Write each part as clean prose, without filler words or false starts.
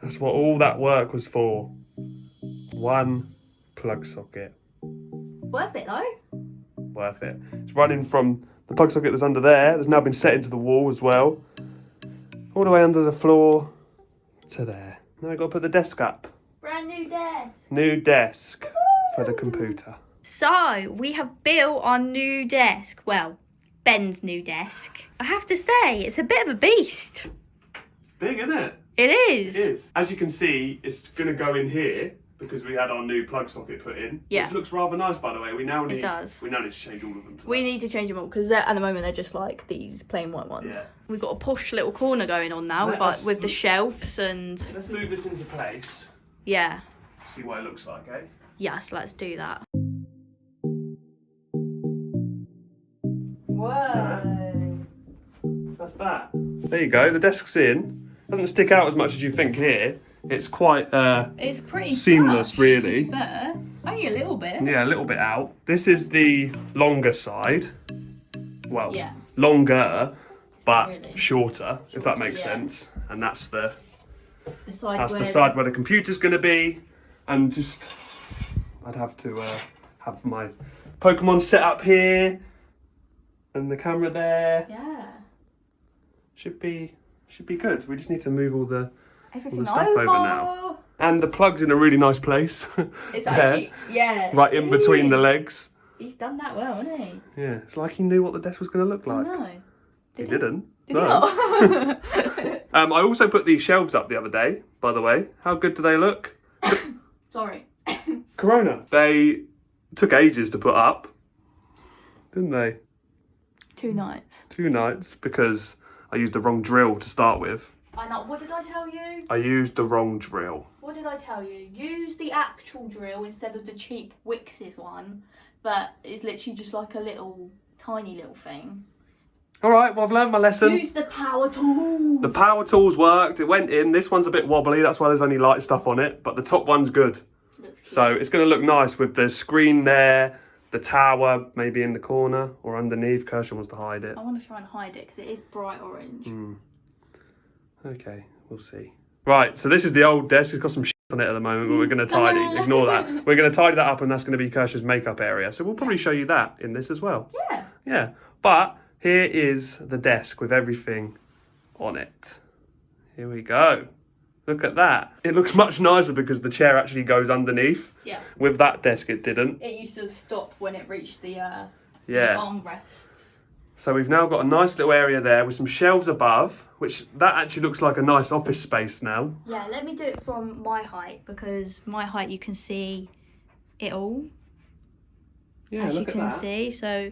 That's what all that work was for. One plug socket. Worth it though. Worth it. It's running from the plug socket that's under there. That's now been set into the wall as well. All the way under the floor to there. Now we've got to put the desk up. Brand new desk. New desk for the computer. So we have built our new desk. Well, Ben's new desk. I have to say, it's a bit of a beast. Big, isn't it? It is. It is. As you can see, it's going to go in here because we had our new plug socket put in. Yeah. Which looks rather nice, by the way. We now need to change all of them. We need to change them all because at the moment they're just like these plain white ones. Yeah. We've got a posh little corner going on now with the shelves and... Let's move this into place. Yeah. See what it looks like, eh? Yes, let's do that. Whoa. That's that. There you go. The desk's in. Doesn't stick out as much as you think here. It's quite it's pretty seamless, flush, really. To be fair. Only a little bit. Yeah, a little bit out. This is the longer side. Well, yeah. Longer, but really shorter, if that makes sense. And that's the side where the computer's going to be. And just, I'd have to have my Pokemon set up here, and the camera there. Yeah. Should be good. We just need to move all the stuff over now. And the plug's in a really nice place. It's actually, yeah. Right in between the legs. He's done that well, hasn't he? Yeah, it's like he knew what the desk was going to look like. No. He didn't. Did No. he not? I also put these shelves up the other day, by the way. How good do they look? Sorry. Corona. They took ages to put up, didn't they? 2 nights. 2 nights, because I used the wrong drill to start with. I know. What did I tell you? I used the wrong drill. What did I tell you? Use the actual drill instead of the cheap Wix's one, but it's literally just like a little, tiny little thing. All right, well, I've learned my lesson. Use the power tools. The power tools worked. It went in. This one's a bit wobbly. That's why there's only light stuff on it. But the top one's good. So it's going to look nice with the screen there, the tower maybe in the corner or underneath. Kirsche wants to hide it. I want to try and hide it because it is bright orange. Okay, we'll see. Right, so this is the old desk. It's got some shit on it at the moment, but we're going to tidy. Ignore that. We're going to tidy that up, and that's going to be Kirsche's makeup area. So we'll probably show you that in this as well. Yeah. Yeah, but here is the desk with everything on it. Here we go. Look at that. It looks much nicer because the chair actually goes underneath. Yeah. With that desk, it didn't. It used to stop when it reached the yeah. armrests. So we've now got a nice little area there with some shelves above, which that actually looks like a nice office space now. Yeah, let me do it from my height because my height you can see it all. Yeah, as look you at can that. see. So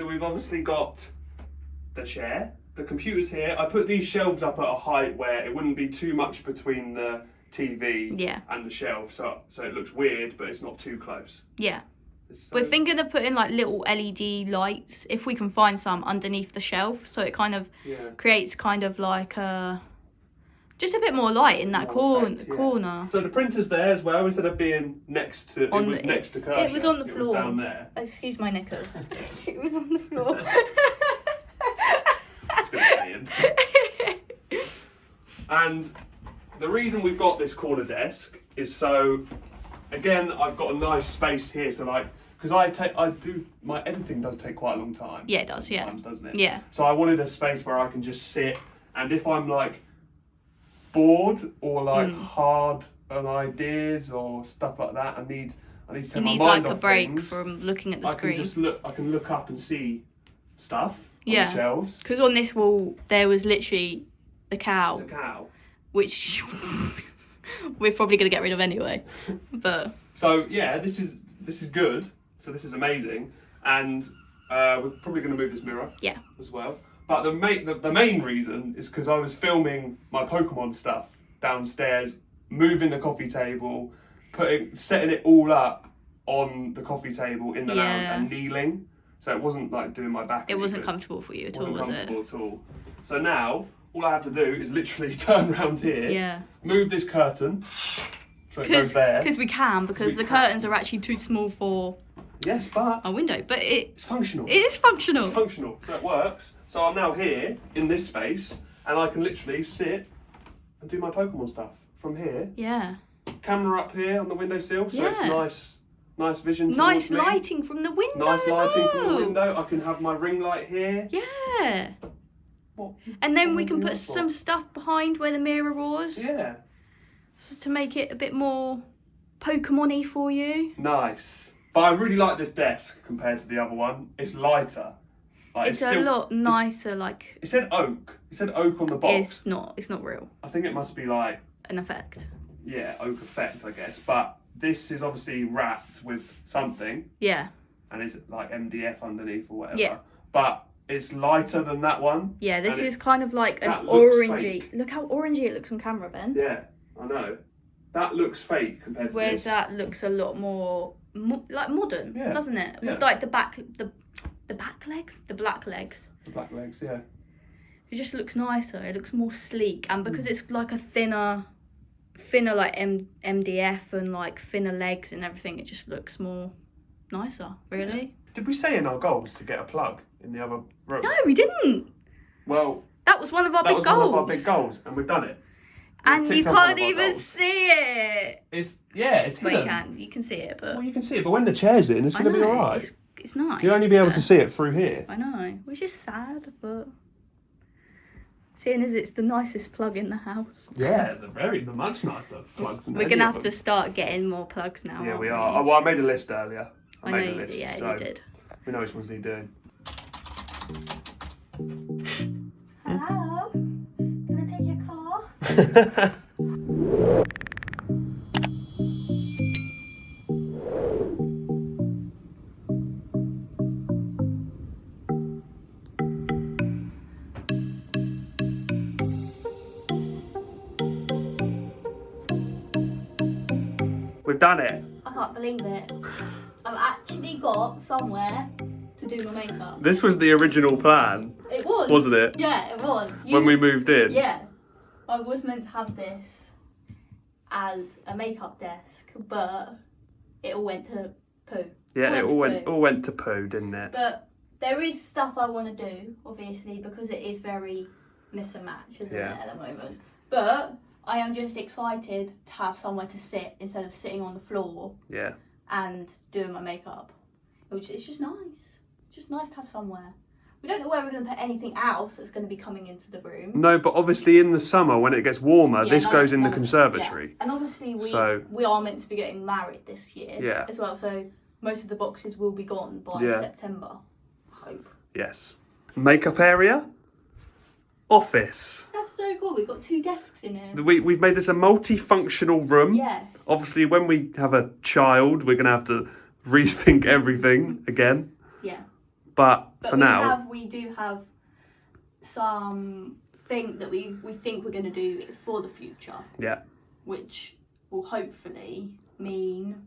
we've obviously got the chair. The computer's here. I put these shelves up at a height where it wouldn't be too much between the TV and the shelf, so it looks weird, but it's not too close. Yeah. We're thinking of putting like little LED lights, if we can find some, underneath the shelf, so it kind of creates kind of like just a bit more light in that corner. So the printer's there as well, instead of being next to, next to Kirsche. It was on the floor. It was down there. Excuse my knickers. It was on the floor. And the reason we've got this corner desk is so, again, I've got a nice space here. So like, because my editing does take quite a long time. Yeah, it does. Sometimes, doesn't it? Yeah. So I wanted a space where I can just sit, and if I'm like bored or like hard on ideas or stuff like that, I need to take my mind off like a break things. from looking at the screen. I can look up and see stuff on the shelves. Because on this wall there was literally the cow. It's a cow. Which we're probably going to get rid of anyway. But so yeah, this is good. So this is amazing, and we're probably going to move this mirror. Yeah. As well. But the main reason is because I was filming my Pokemon stuff downstairs, moving the coffee table, setting it all up on the coffee table in the lounge and kneeling. So it wasn't like doing my back. It wasn't comfortable for you at all, was it? Wasn't comfortable at all. So now all I have to do is literally turn around here, move this curtain, so it goes there. Because we can, because the curtains are actually too small for Yes, but a window. But it's functional. It is functional. It's functional, so it works. So I'm now here in this space, and I can literally sit and do my Pokemon stuff from here. Yeah. Camera up here on the windowsill, so it's nice vision. Nice lighting from the window. Nice lighting from the window. I can have my ring light here. Yeah. And then we can put some stuff behind where the mirror was. Yeah. Just to make it a bit more Pokemon-y for you. Nice. But I really like this desk compared to the other one. It's lighter. Like, it's a lot nicer. Like it said oak. It said oak on the box. It's not. It's not real. I think it must be like an effect. Yeah, oak effect, I guess. But this is obviously wrapped with something. Yeah. And it's like MDF underneath or whatever. Yeah. But it's lighter than that one. Yeah, this is kind of like an orangey. Fake. Look how orangey it looks on camera, Ben. Yeah, I know. That looks fake compared to Whereas this. that looks a lot more like modern, doesn't it? Yeah. With like the back legs, the black legs. The black legs, yeah. It just looks nicer. It looks more sleek, and because it's like a thinner like MDF and like thinner legs and everything, it just looks more nicer, really. Yeah. Did we say in our goals to get a plug in the other room? No, we didn't. Well, that was one of our big goals. That was one of our big goals, and we've done it. And you can't even see it. It's hidden. You can see it, but... Well, you can see it, but when the chair's in, it's going to be alright. It's nice. You'll only be able to see it through here. I know, which is sad, but... Seeing as it's the nicest plug in the house. Yeah, the much nicer plug than We're going to have to start getting more plugs now. Yeah, we are. Oh, well, I made a list earlier. I know you did, you did. We know which ones he's doing. Hello? Can I take your car? We've done it. I can't believe it. I've actually got somewhere to do my makeup. This was the original plan. It was. Wasn't it? Yeah, it was. When we moved in. Yeah. I was meant to have this as a makeup desk, but it all went to poo. Yeah, it all went to poo, didn't it? But there is stuff I want to do, obviously, because it is very miss and match, isn't it, at the moment. But I am just excited to have somewhere to sit instead of sitting on the floor. Yeah. And doing my makeup. It's just nice. It's just nice to have somewhere. We don't know where we're going to put anything else that's going to be coming into the room. No, but obviously in the summer when it gets warmer, this goes in the conservatory. Yeah. And obviously we are meant to be getting married this year as well, so most of the boxes will be gone by September, I hope. Yes. Makeup area. Office. That's so cool. We've got 2 desks in here. We've made this a multifunctional room. Yes. Obviously, when we have a child, we're going to have to rethink everything again. Yeah. But for now... We do have some thing that we think we're going to do for the future. Yeah. Which will hopefully mean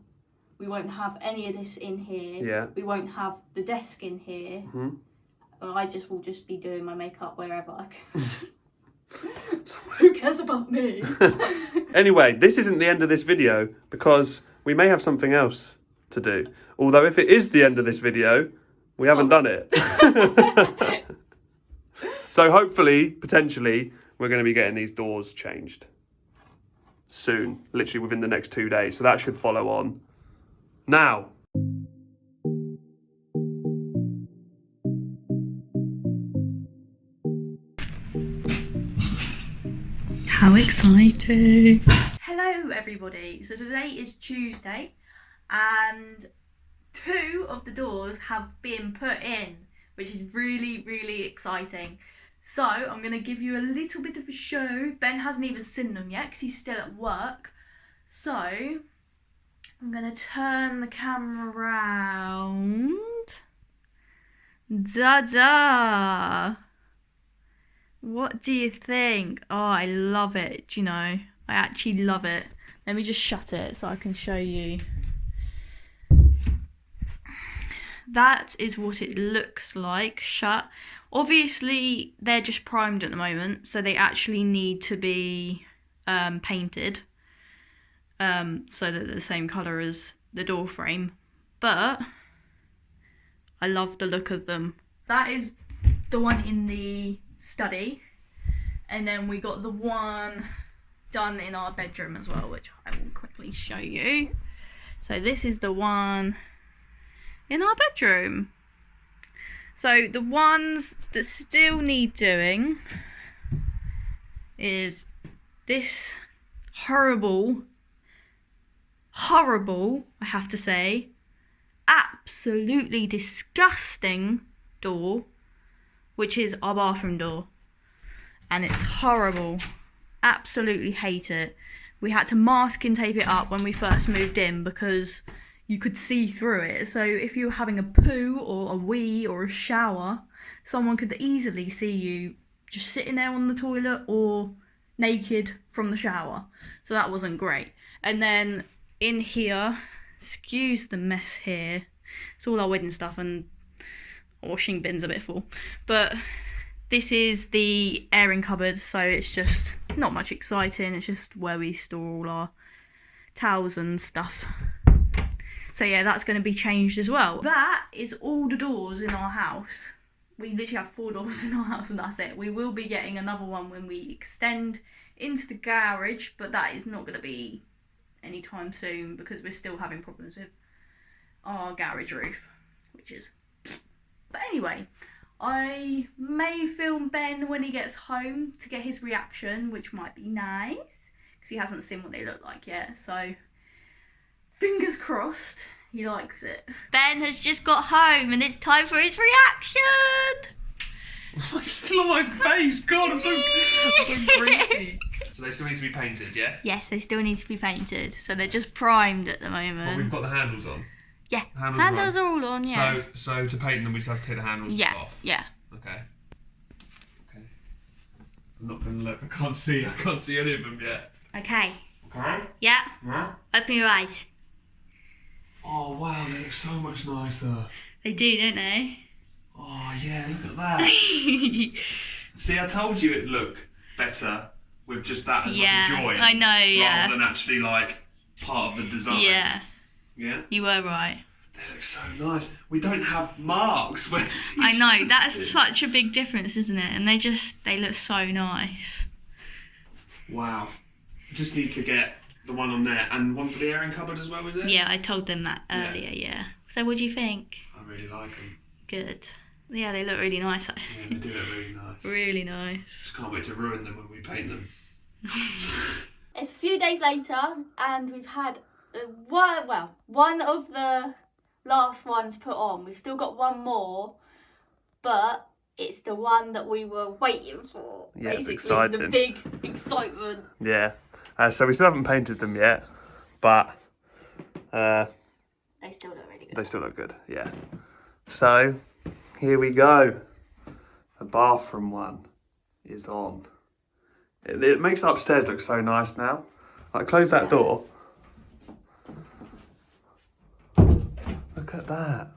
we won't have any of this in here. Yeah. We won't have the desk in here. Mm-hmm. I will just be doing my makeup wherever I can. Who cares about me? Anyway, this isn't the end of this video because we may have something else to do. Although if it is the end of this video, we haven't done it. So hopefully, potentially, we're going to be getting these doors changed soon, literally within the next 2 days. So that should follow on now. How exciting! Hello everybody, so today is Tuesday and 2 of the doors have been put in, which is really exciting. So I'm going to give you a little bit of a show. Ben hasn't even seen them yet because he's still at work. So I'm going to turn the camera around. Da-da! What do you think? Oh, I love it, do you know? I actually love it. Let me just shut it so I can show you. That is what it looks like, shut. Obviously, they're just primed at the moment, so they actually need to be painted so that they're the same colour as the door frame. But I love the look of them. That is the one in the study. And then we got the one done in our bedroom as well, which I will quickly show you. So this is the one in our bedroom. So the ones that still need doing is this horrible, I have to say, absolutely disgusting door, which is our bathroom door. And it's horrible. Absolutely hate it. We had to mask and tape it up when we first moved in because you could see through it. So if you were having a poo or a wee or a shower, someone could easily see you just sitting there on the toilet or naked from the shower. So that wasn't great. And then in here, excuse the mess here. It's all our wedding stuff and washing bin's a bit full. But this is the airing cupboard, so it's just not much exciting. It's just where we store all our towels and stuff. So yeah, that's going to be changed as well. That is all the doors in our house. We literally have 4 doors in our house and that's it. We will be getting another one when we extend into the garage, but that is not going to be anytime soon because we're still having problems with our garage roof, which is... But anyway, I may film Ben when he gets home to get his reaction, which might be nice because he hasn't seen what they look like yet. So fingers crossed he likes it. Ben has just got home and it's time for his reaction. It's still on my face. God, I'm so greasy. So they still need to be painted, yeah? Yes, they still need to be painted. So they're just primed at the moment. Well, we've got the handles on. Yeah, handles are all on, yeah. So to paint them, we just have to take the handles off? Yeah. Okay. I'm not going to look. I can't see any of them yet. Okay. Okay? Yeah. Yeah? Open your eyes. Oh, wow, they look so much nicer. They do, don't they? Oh, yeah, look at that. See, I told you it'd look better with just that as like a join. I know, yeah. Rather than actually like part of the design. Yeah. Yeah? You were right. They look so nice. We don't have marks. Where I know, that's such a big difference, isn't it? And they look so nice. Wow. We just need to get the one on there and one for the airing cupboard as well, is it? Yeah, I told them that earlier, yeah. So what do you think? I really like them. Good. Yeah, they look really nice. Yeah, they do look really nice. Really nice. Just can't wait to ruin them when we paint them. It's a few days later and we've had one of the last ones put on. We've still got one more, but it's the one that we were waiting for. Yeah, it's basically, exciting. the big excitement. Yeah. So we still haven't painted them yet, but They still look really good. they still look good, yeah. So, here we go. The bathroom one is on. It makes the upstairs look so nice now. Like, close that door. Look at that.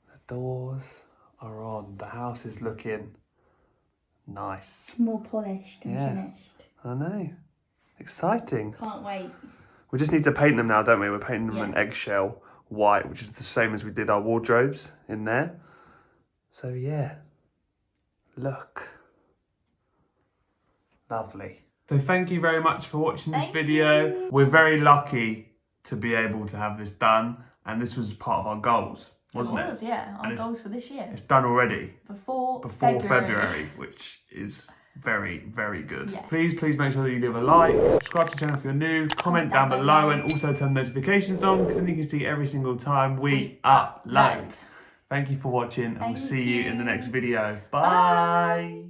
The doors are on. The house is looking nice. More polished and finished. I know. Exciting. Can't wait. We just need to paint them now, don't we? We're painting them an eggshell white, which is the same as we did our wardrobes in there. So yeah, look. Lovely. So thank you very much for watching this video. We're very lucky to be able to have this done, and this was part of our goals, wasn't it? It was, yeah. Our goals for this year. It's done already. Before February, which is very, very good. Yeah. Please make sure that you leave a like, subscribe to the channel if you're new, comment down below, and also turn notifications on because then you can see every single time we upload. Thank you for watching, and we'll see you in the next video. Bye.